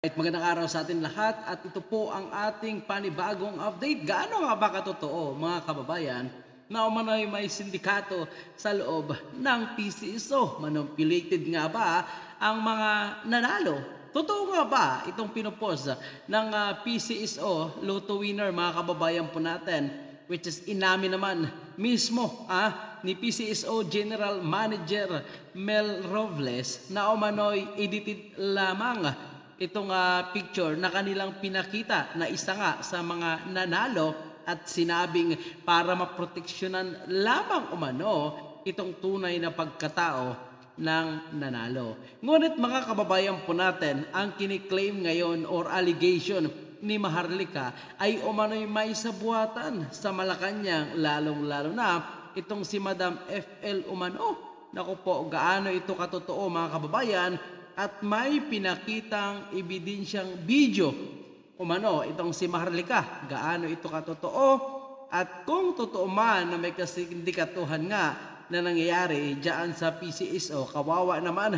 At magandang araw sa atin lahat at ito po ang ating panibagong update. Gaano nga ba katotoo mga kababayan na umano'y may sindikato sa loob ng PCSO? Manipulated nga ba ang mga nanalo? Totoo nga ba itong pinupost ng PCSO Lotto winner mga kababayan po natin, which is inamin naman mismo ni PCSO General Manager Mel Robles na umano'y edited lamang itong picture na kanilang pinakita na isa nga sa mga nanalo at sinabing para maproteksyonan lamang umano itong tunay na pagkatao ng nanalo. Ngunit mga kababayan po natin, ang kiniklaim ngayon or allegation ni Maharlika ay umano'y may sabuatan sa Malacanang, lalong-lalo na itong si Madam FL umano. Naku po, gaano ito katotoo mga kababayan? At may pinakitang ebidensyang video umano itong si Maharlika. Gaano ito katotoo? At kung totoo man na may kasindikatuhan nga na nangyayari dyan sa PCSO, kawawa naman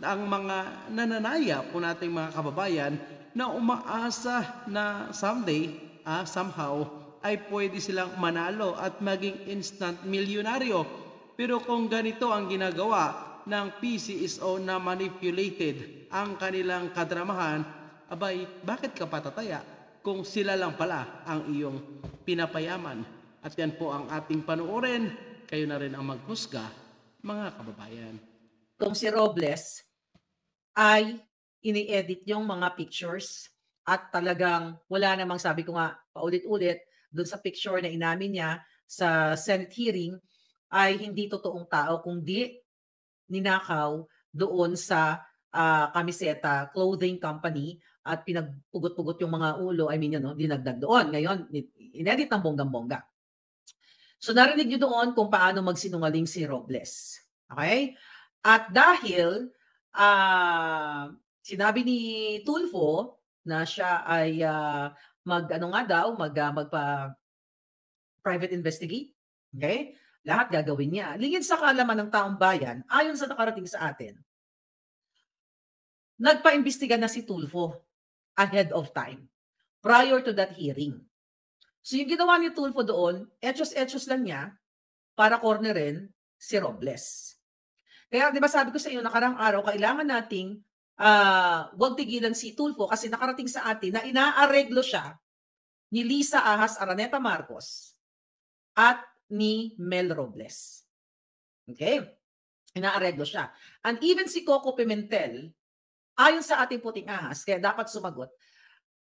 ang mga nananaya po nating mga kababayan na umaasa na someday, somehow, ay pwede silang manalo at maging instant milyonaryo. Pero kung ganito ang ginagawa ng PCSO na manipulated ang kanilang kadramahan, abay, bakit ka patataya kung sila lang pala ang iyong pinapayaman? At yan po ang ating panuorin. Kayo na rin ang maghusga, mga kababayan. Kung si Robles ay ini-edit yung mga pictures at talagang wala namang, sabi ko nga paulit-ulit, doon sa picture na inamin niya sa Senate hearing ay hindi totoong tao, kundi ninakaw doon sa kamiseta clothing company at pinagpugot-pugot yung mga ulo, dinagdag doon. Ngayon, inedit ng bonggang-bongga. So narinig nyo doon kung paano magsinungaling si Robles. Okay? At dahil sinabi ni Tulfo na siya ay magpa private investigate. Okay? Lahat gagawin niya. Lingid sa kaalaman ng taong bayan, ayon sa nakarating sa atin, nagpa-imbestiga na si Tulfo ahead of time, prior to that hearing. So yung ginawa ni Tulfo doon, etchos-etchos lang niya para cornerin si Robles. Kaya di ba sabi ko sa iyo, nakarang araw, kailangan nating wag tigilan si Tulfo kasi nakarating sa atin na inaareglo siya ni Lisa Ahas Araneta Marcos at ni Mel Robles. Okay? Inaareglo siya. And even si Coco Pimentel, ayon sa ating puting ahas, kaya dapat sumagot,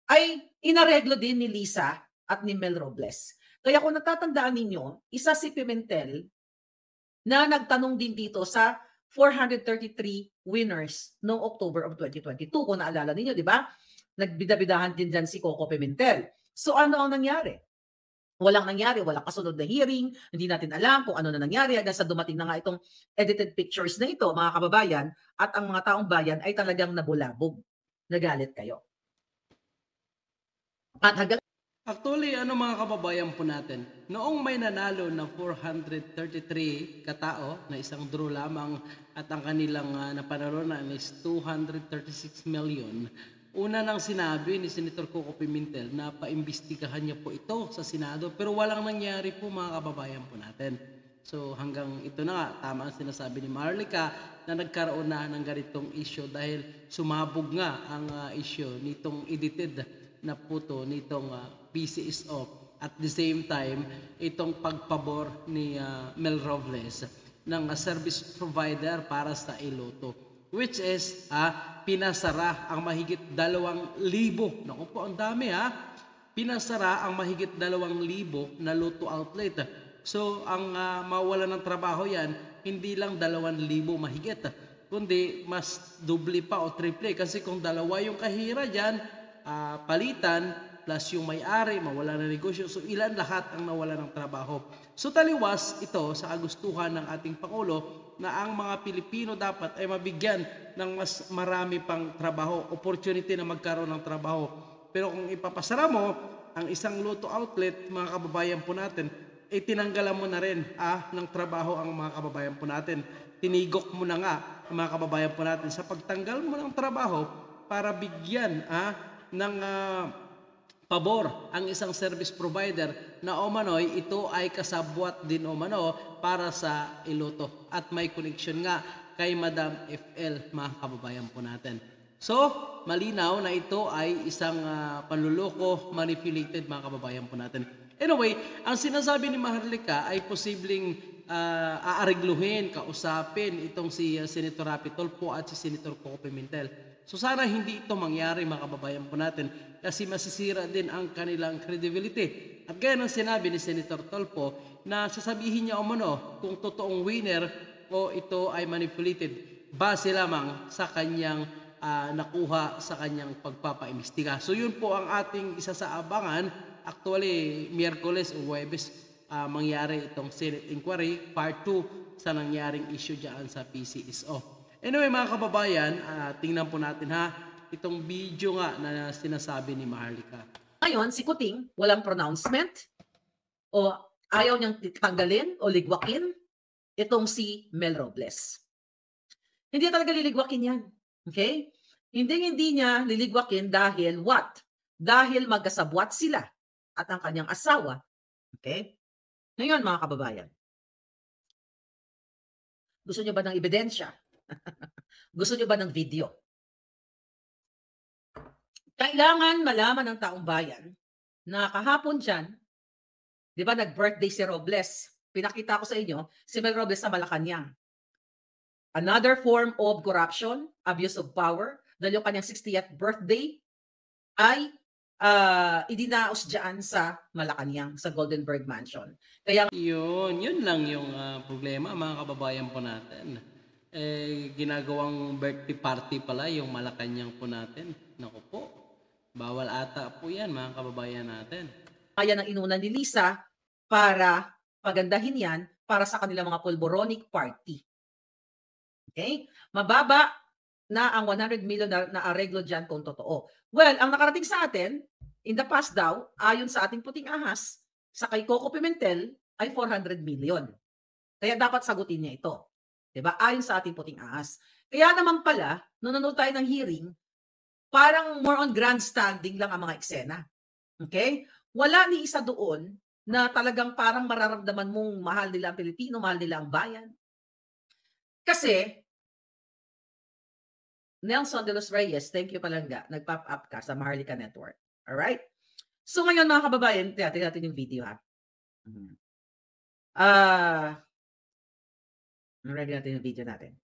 ay inareglo din ni Lisa at ni Mel Robles. Kaya kung natatandaan ninyo, isa si Pimentel na nagtanong din dito sa 433 winners noong October of 2022. Kung naalala ninyo, di ba? Nagbidabidahan din dyan si Coco Pimentel. So ano ang nangyari? Walang nangyari, walang kasunod na hearing, hindi natin alam kung ano na nangyari hanggang sa dumating na nga itong edited pictures na ito, mga kababayan, at ang mga taong bayan ay talagang nabulabog. Nagalit kayo. At hanggang Actually, mga kababayan po natin, noong may nanalo ng 433 katao na isang draw lamang at ang kanilang napanalunan is 236 million, una nang sinabi ni Senator Coco Pimentel na paimbestigahan niya po ito sa Senado pero walang nangyari po mga kababayan po natin. So hanggang ito na nga, tama ang sinasabi ni Maharlika na nagkaroon na ng ganitong issue dahil sumabog nga ang issue nitong edited na puto nitong PCSO. At the same time, itong pagpabor ni Mel Robles ng service provider para sa Iloto, which is pinasara ang mahigit 2,000. Naku po, ang dami pinasara ang mahigit 2,000 na Lotto outlet. So ang mawala ng trabaho yan, hindi lang 2,000 mahigit, kundi mas doble pa o triple. Kasi kung dalawa yung kahira dyan, palitan, plus yung may-ari, mawala ng negosyo. So ilan lahat ang nawala ng trabaho. So taliwas ito sa kagustuhan ng ating Pangulo na ang mga Pilipino dapat ay mabigyan ng mas marami pang trabaho, opportunity na magkaroon ng trabaho. Pero kung ipapasara mo ang isang Lotto outlet, mga kababayan po natin, tinanggalan mo na rin ng trabaho ang mga kababayan po natin. Tinigok mo na nga mga kababayan po natin. Sa pagtanggal mo ng trabaho, para bigyan ng pabor ang isang service provider na umano'y ito ay kasabwat din umano para sa iloto at may connection nga kay Madam FL, mga kababayan po natin. So, malinaw na ito ay isang panluloko, manipulated, mga kababayan po natin. Anyway, ang sinasabi ni Maharlika ay posibleng aarigluhin, kausapin itong si Senator Rapi Tulfo at si Senator Coco Pimentel. So sana hindi ito mangyari, mga kababayan po natin, kasi masisira din ang kanilang credibility. At gaya ng sinabi ni Senator Tulfo na sasabihin niya umano kung totoong winner o ito ay manipulated base lamang sa kanyang nakuha sa kanyang pagpapaimbestiga. So yun po ang ating isa sa abangan. Actually, Miyerkules o Huwebes mangyari itong Senate Inquiry Part 2 sa nangyaring issue dyan sa PCSO. Anyway, mga kababayan, tingnan po natin itong video nga na sinasabi ni Maharlika. Ngayon, si Kuting, walang pronouncement o ayaw niyang tanggalin o ligwakin itong si Mel Robles. Hindi talaga liligwakin yan. Okay? Hindi niya liligwakin dahil what? Dahil magkasabwat sila at ang kanyang asawa. Okay? Ngayon, mga kababayan, gusto niyo ba ng ebidensya? Gusto niyo ba ng video? Kailangan malaman ng taong bayan na kahapon dyan, di ba nag-birthday si Robles? Pinakita ko sa inyo, si Mel Robles sa Malacanang. Another form of corruption, abuse of power, dahil yung kanyang 60th birthday ay idinaos dyan sa Malacanang, sa Goldenberg Mansion. Kaya yun lang yung problema, mga kababayan po natin. Ginagawang birthday party pala yung Malacanang po natin. Naku po, bawal ata po yan, mga kababayan natin. Kaya nang inuna ni Lisa para pagandahin yan para sa kanilang mga pulboronic party. Okay? Mababa na ang 100 million na areglo dyan kung totoo. Well, ang nakarating sa atin, in the past daw, ayon sa ating puting ahas, sa kay Coco Pimentel, ay 400 million. Kaya dapat sagutin niya ito. Diba? Ayon sa ating puting ahas. Kaya naman pala, nung nanonood tayo ng hearing, parang more on grandstanding lang ang mga eksena. Okay? Wala ni isa doon na talagang parang mararamdaman mong mahal nila ang Pilipino, mahal nila ang bayan. Kasi, Nelson de los Reyes, thank you palangga, nag-pop up ka sa Maharlika Network. Alright? So ngayon, mga kababayan, tingnan natin yung video, ready natin yung video natin.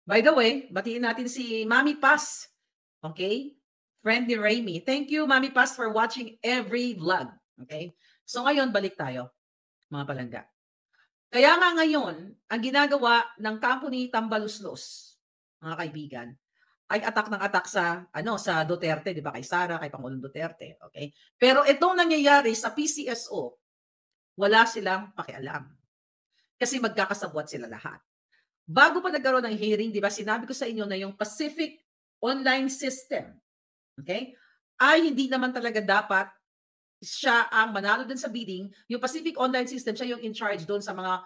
By the way, batiin natin si Mami Paz. Okay? Friend ni Raimi. Thank you, Mami Paz, for watching every vlog. Okay? So ngayon, balik tayo, mga palangga. Kaya nga ngayon, ang ginagawa ng kampo ni Tambaluslos, mga kaibigan, ay attack ng attack sa sa Duterte, 'di ba? Kay Sara, kay Pangulong Duterte, okay? Pero itong nangyayari sa PCSO, wala silang pakialam. Kasi magkakasabwat sila lahat. Bago pa nagkaroon ng hearing, 'di ba? Sinabi ko sa inyo na yung Pacific Online System, okay? Ay hindi naman talaga dapat siya ang manalo din sa bidding. Yung Pacific Online System, siya yung in charge doon sa mga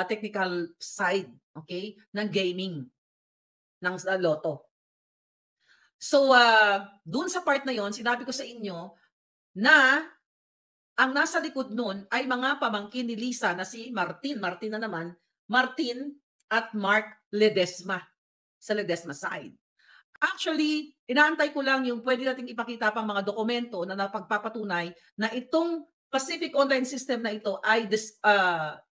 technical side, okay, ng gaming, ng loto. So, doon sa part na yon, sinabi ko sa inyo na ang nasa likod nun ay mga pamangkin ni Lisa na si Martin na naman, Martin at Mark Ledesma, sa Ledesma side. Actually, inaantay ko lang yung pwede nating ipakita pang mga dokumento na napagpapatunay na itong Pacific Online System na ito ay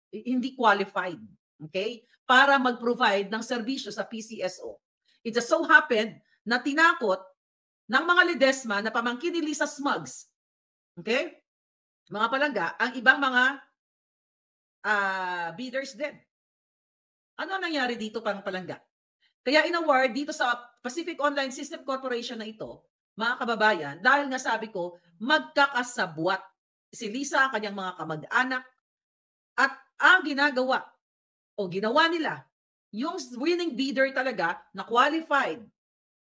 hindi qualified, okay, para mag-provide ng serbisyo sa PCSO. It just so happened na tinakot ng mga Ledesma na pamangkin ni Lisa Smugs, okay, mga palangga, ang ibang mga bidders din. Ano nangyari dito, pang palangga? Kaya in-award dito sa Pacific Online System Corporation na ito, mga kababayan, dahil nga sabi ko, magkakasabwat si Lisa, kanyang mga kamag-anak, at ang ginagawa o ginawa nila, yung winning bidder talaga na qualified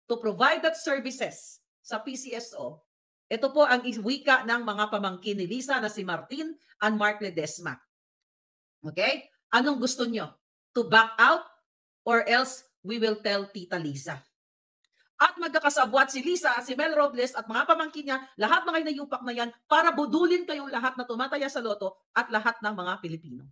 to provide that services sa PCSO, ito po ang wika ng mga pamangkin ni Lisa na si Martin and Mark Ledesma. Okay? Anong gusto nyo? To back out or else we will tell Tita Lisa. at magkakasabwat si Lisa, si Mel Robles at mga pamangkin niya, lahat mga inayupak na yan para budulin kayong lahat na tumataya sa loto at lahat ng mga Pilipino.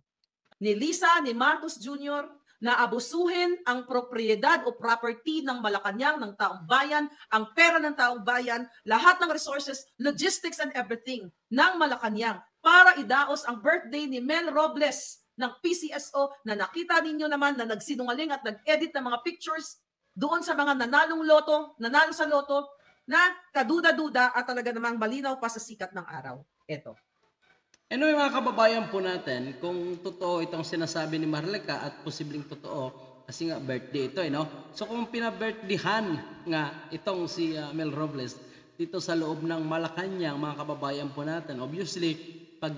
Ni Lisa, ni Marcos Jr., na abusuhin ang propriedad o property ng Malacanang, ng taong bayan, ang pera ng taong bayan, lahat ng resources, logistics and everything ng Malacanang para idaos ang birthday ni Mel Robles ng PCSO na nakita ninyo naman na nagsinungaling at nag-edit ng mga pictures doon sa mga nanalo sa loto na kaduda-duda at talaga namang malinaw pa sa sikat ng araw. Ito. Anyway mga kababayan po natin, kung totoo itong sinasabi ni Marlica at posibleng totoo, kasi nga birthday ito no? So kung pinabirthdayhan nga itong si Mel Robles dito sa loob ng Malacanang, mga kababayan po natin, obviously pag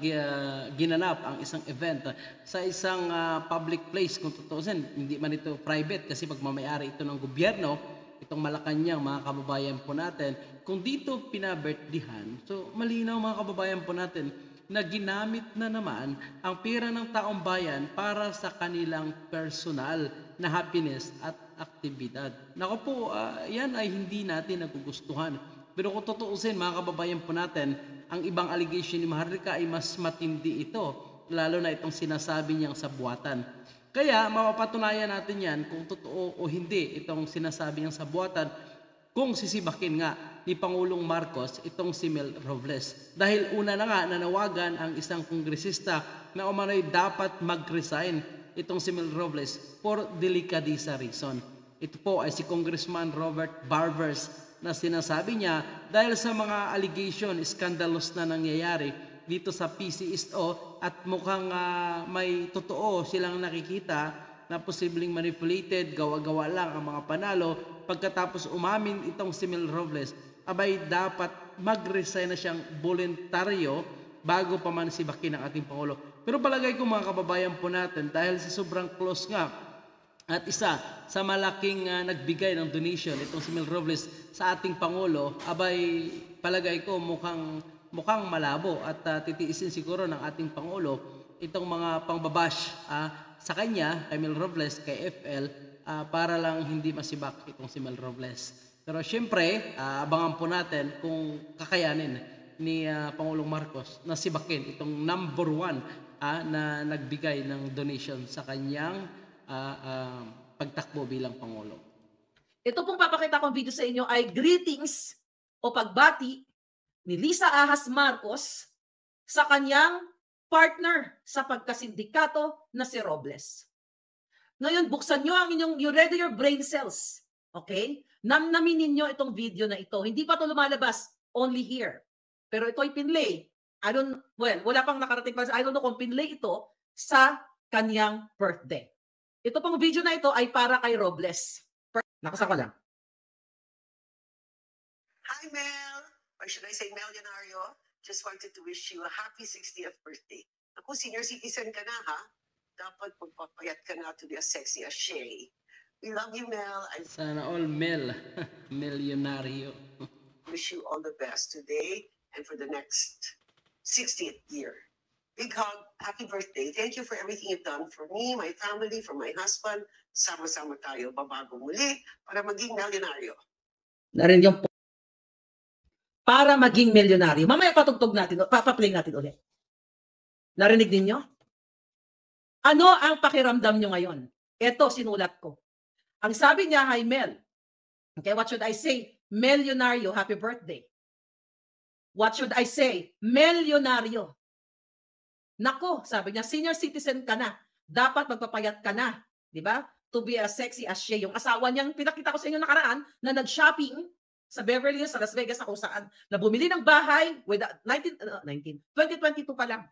ginanap ang isang event sa isang public place, kung tutuusin, hindi man ito private kasi pagmamayari ito ng gobyerno, itong Malacanang, mga kababayan po natin, kung dito pinabirthdayhan, so malinaw mga kababayan po natin, na ginamit na naman ang pera ng taong bayan para sa kanilang personal na happiness at aktibidad. Naku po, yan ay hindi natin nagugustuhan. Pero kung tutuusin mga kababayan po natin, ang ibang allegation ni Marlica ay mas matindi ito, lalo na itong sinasabi niyang sabuatan. Kaya mapapatunayan natin yan kung totoo o hindi itong sinasabi niyang sabuatan kung sisibakin nga ni Pangulong Marcos itong si Mel Robles. Dahil una na nga nanawagan ang isang kongresista na umano'y dapat mag-resign itong si Mel Robles for delicadeza reason. Ito po ay si Congressman Robert Barbers na sinasabi niya dahil sa mga allegation, scandalous na nangyayari dito sa PCSO at mukhang may totoo silang nakikita na posibleng manipulated, gawa-gawa lang ang mga panalo. Pagkatapos umamin itong si Mel Robles, abay dapat mag-resign na siyang voluntaryo bago pa man sibakin ng ating Pangulo. Pero palagay ko mga kababayan po natin, dahil sa sobrang close nga at isa sa malaking nagbigay ng donation itong si Mel Robles sa ating Pangulo, abay palagay ko mukhang malabo at titiisin siguro ng ating Pangulo itong mga pangbabash sa kanya, kay Mel Robles, kay FL, para lang hindi masibak itong si Mel Robles. Pero syempre, abangan po natin kung kakayanin ni Pangulong Marcos na sibakin itong number 1 na nagbigay ng donation sa kanyang pagtakbo bilang Pangulo. Ito pong papakita kong video sa inyo ay greetings o pagbati ni Lisa Ahas Marcos sa kanyang partner sa pagkasindikato na si Robles. Ngayon, buksan nyo ang inyong, you ready your brain cells. Okay? Namnamin ninyo itong video na ito. Hindi pa ito lumalabas, only here. Pero ito ay pinlay. Wala pang nakarating pa. I don't know kung pinlay ito sa kanyang birthday. Ito pong video na ito ay para kay Robles. Nakasa ko lang. Hi, Mel. Or should I say Melionario? Just wanted to wish you a happy 60th birthday. Ako, senior citizen ka na, ha? Dapat magpapayat ka na to be as sexy as Shay. We love you, Mel. I Sana all Mel, Melionario. wish you all the best today and for the next 60th year. Big hug. Happy birthday. Thank you for everything you've done for me, my family, for my husband. Sama-sama tayo babago muli para maging milyonaryo. Narinig yung para maging milyonaryo. Mamaya patugtog natin, papaplay natin ulit. Narinig ninyo? Ano ang pakiramdam nyo ngayon? Ito, sinulat ko. Ang sabi niya, hi Mel. Okay, what should I say? Milyonaryo, happy birthday. What should I say? Milyonaryo. Nako, sabi niya, senior citizen ka na. Dapat magpapayat ka na. Di ba? To be as sexy as she. Yung asawa niyang pinakita ko sa inyo nakaraan na nag-shopping sa Beverly Hills, sa Las Vegas, na kung saan, na bumili ng bahay with 2022 pa lang.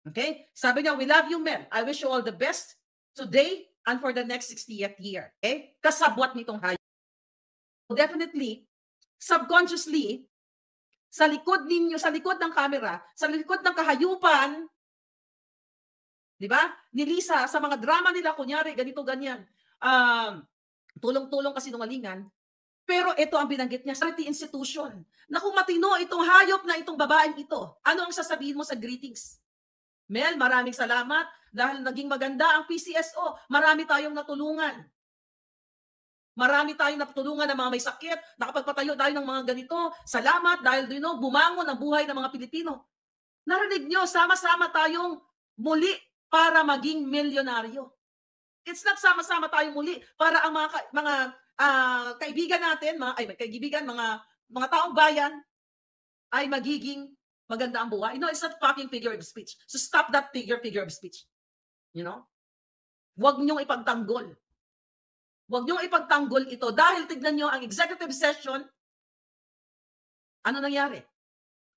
Okay? Sabi niya, we love you, Mel. I wish you all the best today and for the next 60th year. Okay? Kasabwat nitong hayop. Definitely, subconsciously, sa likod ninyo, sa likod ng camera, sa likod ng kahayupan, di ba? Ni Lisa, sa mga drama nila, kunyari, ganito, ganyan, tulong-tulong kasi nungalingan. Pero ito ang binanggit niya, charity institution. Naku, matino itong hayop na itong babaeng ito. Ano ang sasabihin mo sa greetings? Mel, maraming salamat dahil naging maganda ang PCSO. Marami tayong natulungan. Marami tayong natulungan ng mga may sakit, nakapagpatayo tayo ng mga ganito. Salamat dahil bumangon ang buhay ng mga Pilipino. Narinig nyo, sama-sama tayong muli para maging milyonaryo. It's not sama-sama tayong muli para ang mga kaibigan natin, mga taong bayan ay magiging maganda ang buhay. It's not fucking figure of speech. So stop that figure of speech. Huwag niyong ipagtanggol. Huwag niyong ipagtanggol ito dahil tignan niyo ang executive session. Ano nangyari?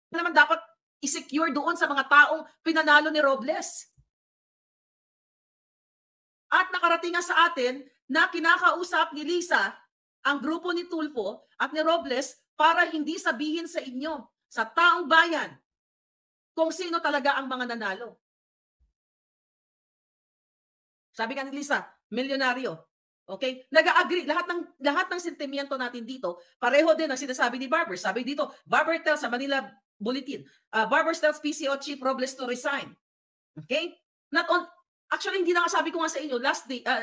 Ano naman dapat i-secure doon sa mga taong pinanalo ni Robles? At nakarating nga sa atin na kinakausap ni Lisa ang grupo ni Tulfo at ni Robles para hindi sabihin sa inyo, sa taong bayan, kung sino talaga ang mga nanalo. Sabi nga ni Lisa, milyonaryo. Okay? Nag-agree. Lahat ng sentimiento natin dito, pareho din ang sinasabi ni Barber. Sabi dito, Barber tells sa Manila Bulletin, Barber tells PCO Chief Robles to resign. Okay? Actually, hindi na nga sabi ko nga sa inyo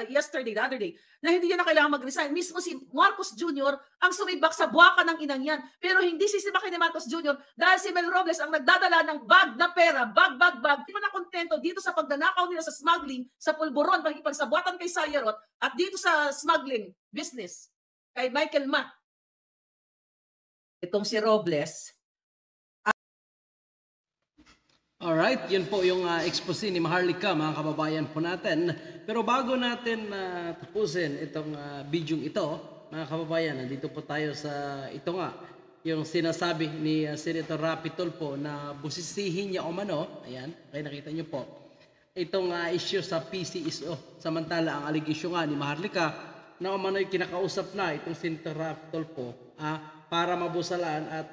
yesterday, the other day, na hindi niya na kailangan mag-resign. Mismo si Marcos Jr. ang sumibak sa buwaka ng inang yan. Pero hindi sisibakin ni Marcos Jr. dahil si Mel Robles ang nagdadala ng bag na pera, bag. Hindi mo na kontento dito sa pagnanakaw nila sa smuggling, sa pulburon, pagsabuatan kay Sayerot, at dito sa smuggling business kay Michael Ma. Itong si Robles, Alright, yun po yung expose ni Maharlika, mga kababayan po natin. Pero bago natin tapusin itong video ito, mga kababayan, nandito po tayo sa ito nga, yung sinasabi ni Senator Rapi Tulfo na busisihin niya umano. Ayan, kaya nakita niyo po. Itong issue sa PCSO. Samantala, ang allegation nga ni Maharlika na umano'y kinakausap na itong Senator Rapi Tulfo para mabusalaan at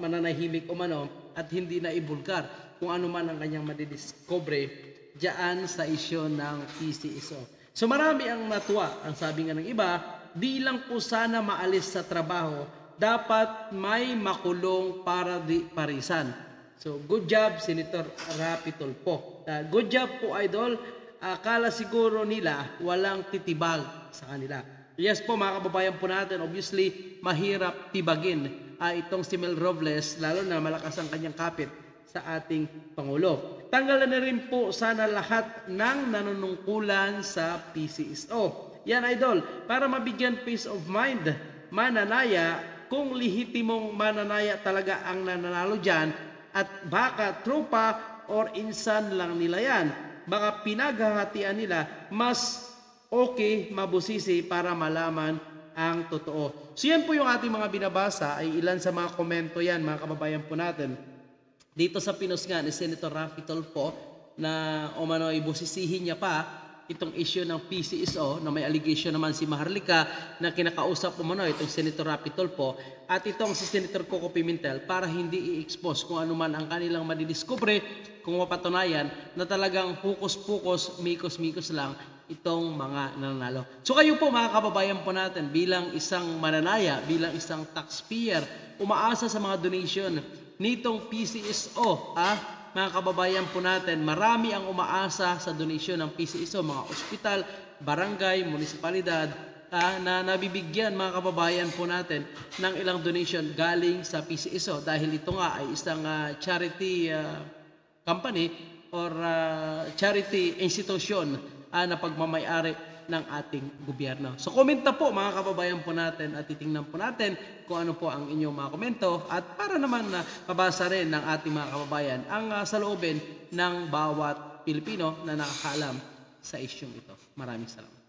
mananahimik umano at hindi na ibulgar kung ano man ang kanyang madidiscover diyan sa isyo ng PCSO. So marami ang natuwa. Ang sabi nga ng iba, di lang po sana maalis sa trabaho, dapat may makulong para di parisan. So good job, Senator Rapi Tulfo. Good job po, Idol. Akala siguro nila walang titibag sa kanila. Yes po, mga kababayan po natin, obviously mahirap tibagin itong si Mel Robles, lalo na malakas ang kanyang kapit sa ating Pangulo. Tanggalan na rin po sana lahat ng nanunungkulan sa PCSO. Yan, Idol, para mabigyan peace of mind, mananaya, kung lehitimong mananaya talaga ang nananalo dyan, at baka tropa or insan lang nila yan. Baka pinaghahatian nila, mas okay mabusisi para malaman ang totoo. So yan po yung ating mga binabasa, ay ilan sa mga komento yan, mga kababayan po natin. Dito sa pinos nga ni Senator Rapi Tulfo na umano'y busisihin niya pa itong issue ng PCSO na may allegation naman si Maharlika na kinakausap umano itong Senator Rapi Tulfo at itong si Senator Coco Pimentel para hindi i-expose kung ano man ang kanilang madidiscover, kung mapatunayan na talagang hukus-pukus, mikos-mikos lang itong mga nananalo. So kayo po, mga kababayan po natin, bilang isang mananaya, bilang isang taxpayer, umaasa sa mga donation nitong PCSO, mga kababayan po natin, marami ang umaasa sa donasyon ng PCSO, mga ospital, barangay, munisipalidad, na nabibigyan, mga kababayan po natin, ng ilang donation galing sa PCSO dahil ito nga ay isang charity company or charity institution na pagmamayari ng ating gobyerno. So komenta po, mga kababayan po natin, at titingnan po natin kung ano po ang inyong mga komento at para naman na mabasa rin ng ating mga kababayan ang saloobin ng bawat Pilipino na nakakaalam sa isyong ito. Maraming salamat.